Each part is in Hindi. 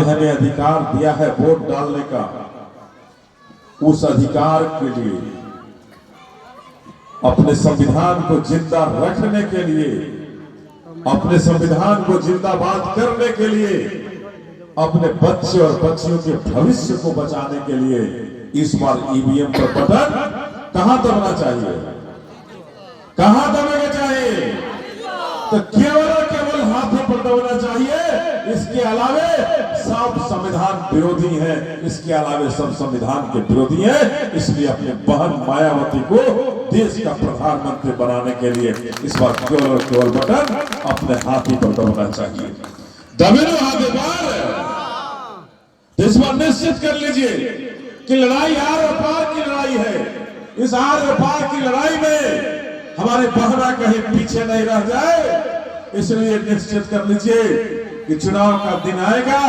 हमें अधिकार दिया है वोट डालने का, उस अधिकार के लिए, अपने संविधान को जिंदा रखने के लिए, अपने संविधान को जिंदाबाद करने के लिए, अपने बच्चे और बच्चियों के भविष्य को बचाने के लिए इस बार ईवीएम पर बटन कहां दबाना चाहिए? कहां दबाना चाहिए? तो केवल हाथों पर दबाना चाहिए। इसके अलावे सब संविधान विरोधी हैं, इसके अलावे सब संविधान के विरोधी हैं। इसलिए अपने बहन मायावती को देश का प्रधानमंत्री बनाने के लिए इस बार केवल और केवल बटन अपने हाथी पर दबाना चाहिए। दबेनो आगे बार इस बार निश्चित कर लीजिए कि लड़ाई आर और पार की लड़ाई है। इस आर और पार की लड़ाई में हमारे बहना कहीं पीछे नहीं रह जाए। इसलिए निश्चित कर लीजिए कि चुनाव का दिन आएगा,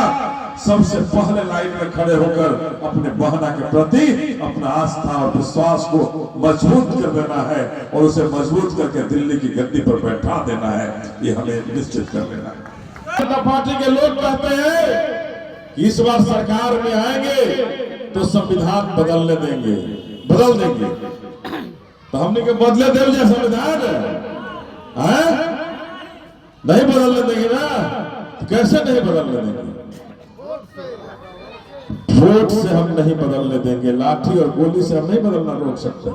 सबसे पहले लाइन में खड़े होकर अपने बहना के प्रति अपना आस्था और विश्वास को मजबूत कर देना है और उसे मजबूत करके दिल्ली की गद्दी पर बैठा देना है। ये हमें निश्चित कर लेना है। जनता पार्टी के लोग कहते हैं कि इस बार सरकार में आएंगे तो संविधान बदल देंगे। तो हमने के बदले देव जैसा संविधान है? नहीं बदलने देंगे ना। तो कैसे नहीं बदलने देंगे? वोट से हम नहीं बदलने देंगे, लाठी और गोली से हम नहीं बदलना रोक सकते।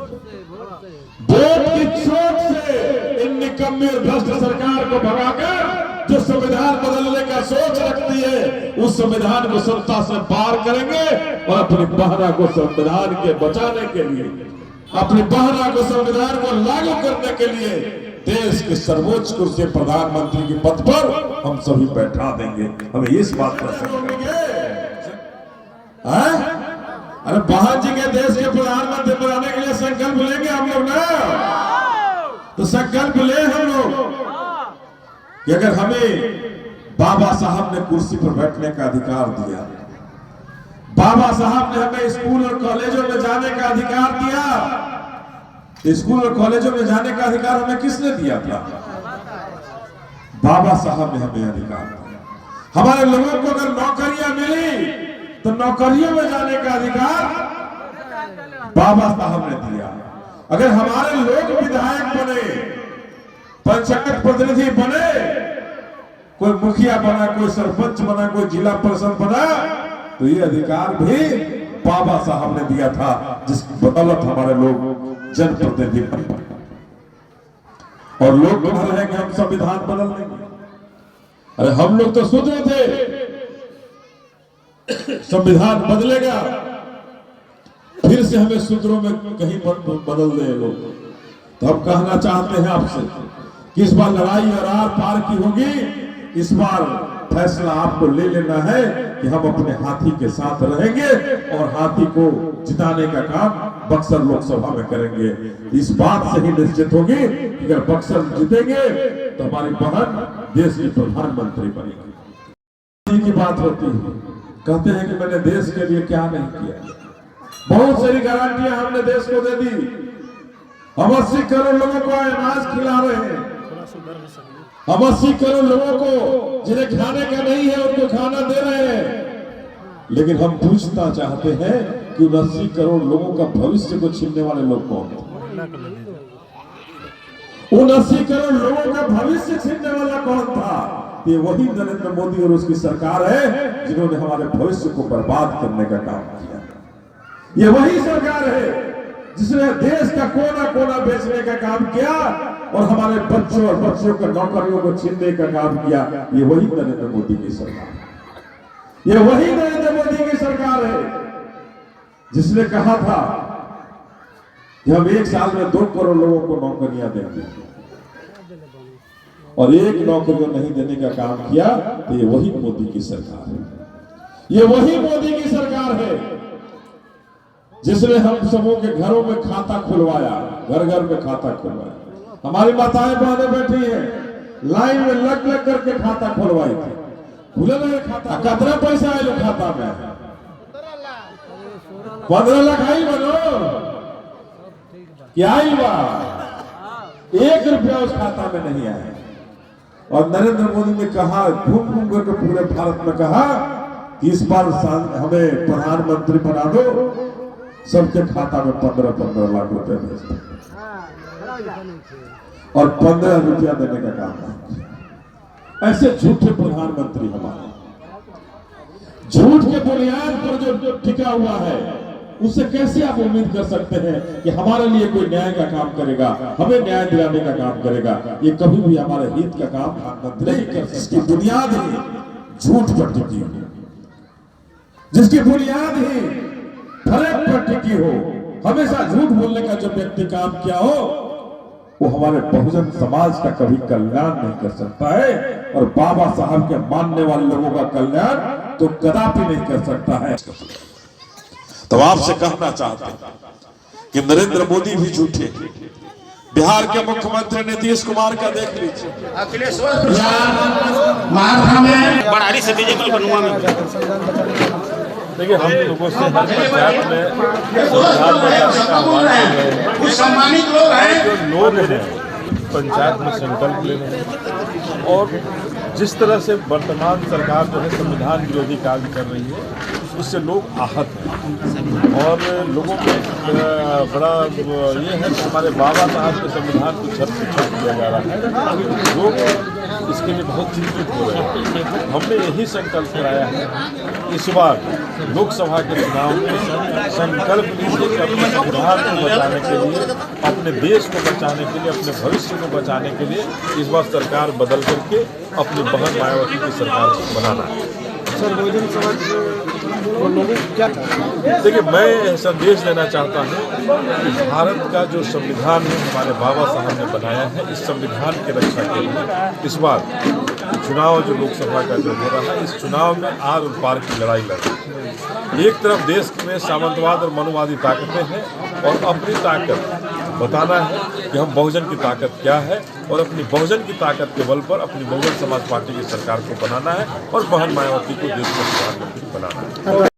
वोट की चोट से इन निकम्मी और भ्रष्ट सरकार को भगाकर जो संविधान बदलने का सोच रखती है, उस संविधान को सत्ता से पार करेंगे और अपनी बहना को संविधान के बचाने के लिए, अपनी बहना को संविधान को लागू करने के लिए देश के सर्वोच्च कुर्सी प्रधानमंत्री के पद पर हम सभी बैठा देंगे। हमें इस बात पर अरे बहन जी के देश के प्रधानमंत्री बनाने के लिए संकल्प लेंगे हम लोग ना। तो संकल्प ले हम लोग कि अगर हमें बाबा साहब ने कुर्सी पर बैठने का अधिकार दिया, बाबा साहब ने हमें स्कूल और कॉलेजों में जाने का अधिकार दिया, स्कूल और कॉलेजों में जाने का अधिकार हमें किसने दिया था? बाबा साहब ने हमें अधिकार दिया। हमारे लोगों को अगर नौकरियां मिली तो नौकरियों में जाने का अधिकार बाबा साहब ने दिया। अगर हमारे लोग विधायक बने, पंचायत प्रतिनिधि बने, कोई मुखिया बना, कोई सरपंच बना, कोई जिला परिषद बना, तो ये अधिकार भी बाबा साहब ने दिया था, जिसकी बदौलत हमारे लोग जनप्रतिनिधि बने। और लोग कह रहे हैं कि हम संविधान बदल देंगे। अरे हम लोग तो सोच रहे थे संविधान बदलेगा, फिर से हमें सूत्रों में कहीं बदल दे लोग। तो हम कहना चाहते हैं आपसे कि इस बार लड़ाई और आर पार की होगी। इस बार फैसला आपको ले लेना है कि हम अपने हाथी के साथ रहेंगे और हाथी को जिताने का काम बक्सर लोकसभा में करेंगे। इस बात से ही निश्चित होगी कि अगर बक्सर जीतेंगे तो हमारी बहन देश की प्रधानमंत्री बनेगी। की बात होती है, कहते हैं कि मैंने देश के लिए क्या नहीं किया। बहुत सारी गारंटियां हमने देश को दे दी। हम 80 करोड़ लोगों को अनाज खिला रहे हैं। हम 80 करोड़ लोगों को जिन्हें खाने का नहीं है उनको खाना दे रहे हैं। लेकिन हम पूछना चाहते हैं कि उन 80 करोड़ लोगों का भविष्य को छीनने वाले लोग कौन थे? उन 80 करोड़ लोगों का भविष्य छीनने वाला कौन था? ये वही नरेंद्र मोदी और उसकी सरकार है जिन्होंने हमारे भविष्य को बर्बाद करने का काम किया। ये वही सरकार है जिसने देश का कोना कोना बेचने का काम किया और हमारे बच्चों और बच्चियों के नौकरियों को छीनने का काम किया। ये वही नरेंद्र मोदी की सरकार है। ये वही नरेंद्र मोदी की सरकार है जिसने कहा था कि हम 1 साल में 2 करोड़ लोगों को नौकरियां देंगे और 1 नौकरियों नहीं देने का काम किया। तो ये वही मोदी की सरकार है। ये वही मोदी की सरकार है जिसने हम सबों के घरों में खाता खुलवाया, घर घर में खाता खुलवाया। हमारी माताएं बहनें बैठी हैं, लाइन में लग लग करके खाता खुलवाई थी। खुले नहीं खाता। कितना पैसा आये खाता में? 15 लाख आई बनो क्या आई बा? 1 रुपया उस खाता में नहीं आया। और नरेंद्र मोदी ने कहा, घूम घूम करके पूरे भारत में कहा कि इस बार हमें प्रधानमंत्री बना दो, सबके खाता में 15-15 लाख रुपए भेज दो और 15 रुपया देने का काम नहीं किया। ऐसे झूठे प्रधानमंत्री हमारे, झूठ के बुनियाद पर जो टिका हुआ है, उससे कैसे आप उम्मीद कर सकते हैं कि हमारे लिए कोई न्याय का काम करेगा, हमें न्याय दिलाने का काम करेगा? ये कभी भी हमारे हित का काम प्रधानमंत्री नहीं कर सकते। जिसकी बुनियाद ही झूठ पर टिकी हो, जिसकी बुनियाद ही फरेब पर टिकी हो, हमेशा झूठ बोलने का जो व्यक्ति काम किया हो, वो हमारे बहुजन समाज का कभी कल्याण नहीं कर सकता है, और बाबा साहब के मानने वाले लोगों का कल्याण तो कदापि नहीं कर सकता है। तो आपसे कहना चाहते हैं कि नरेंद्र मोदी भी झूठे, बिहार के मुख्यमंत्री नीतीश कुमार का देख लीजिए, अखिलेश्वर में बड़ारी से बीजेपी बनुआ में। देखिए, हम लोगों से हर पंचायत में सम्मानित लोग हैं, जो लोग हैं पंचायत में संकल्प ले रहे हैं, और जिस तरह से वर्तमान सरकार जो है संविधान विरोधी कार्य कर रही है, उससे लोग आहत हैं, और लोगों में बड़ा ये है कि हमारे बाबा साहब के संविधान को छत किया जा रहा है। लोग इसके लिए बहुत चिंतित हो रहे हैं। हमने यही संकल्प कराया है इस बार लोकसभा के चुनाव में, संकल्प लीजिए कि अपने संविधान को बचाने के लिए, अपने देश को बचाने के लिए, अपने भविष्य को बचाने के लिए इस बार सरकार बदल करके अपनी बहन मायावती की सरकार को बनाना है। सर, बहुजन समाज को लोगों क्या, देखिए, मैं संदेश देना चाहता हूँ कि भारत का जो संविधान है हमारे बाबा साहब ने बनाया है, इस संविधान की रक्षा के लिए इस बार चुनाव जो लोकसभा का जो हो रहा है, इस चुनाव में आर और पार की लड़ाई लड़ रही है। एक तरफ देश में सामंतवाद और मनुवादी ताकतें हैं, और अपनी ताकत बताना है कि हम बहुजन की ताकत क्या है, और अपनी बहुजन की ताकत के बल पर अपनी बहुजन समाज पार्टी की सरकार को बनाना है, और बहन मायावती को देश का प्रधानमंत्री बनाना है।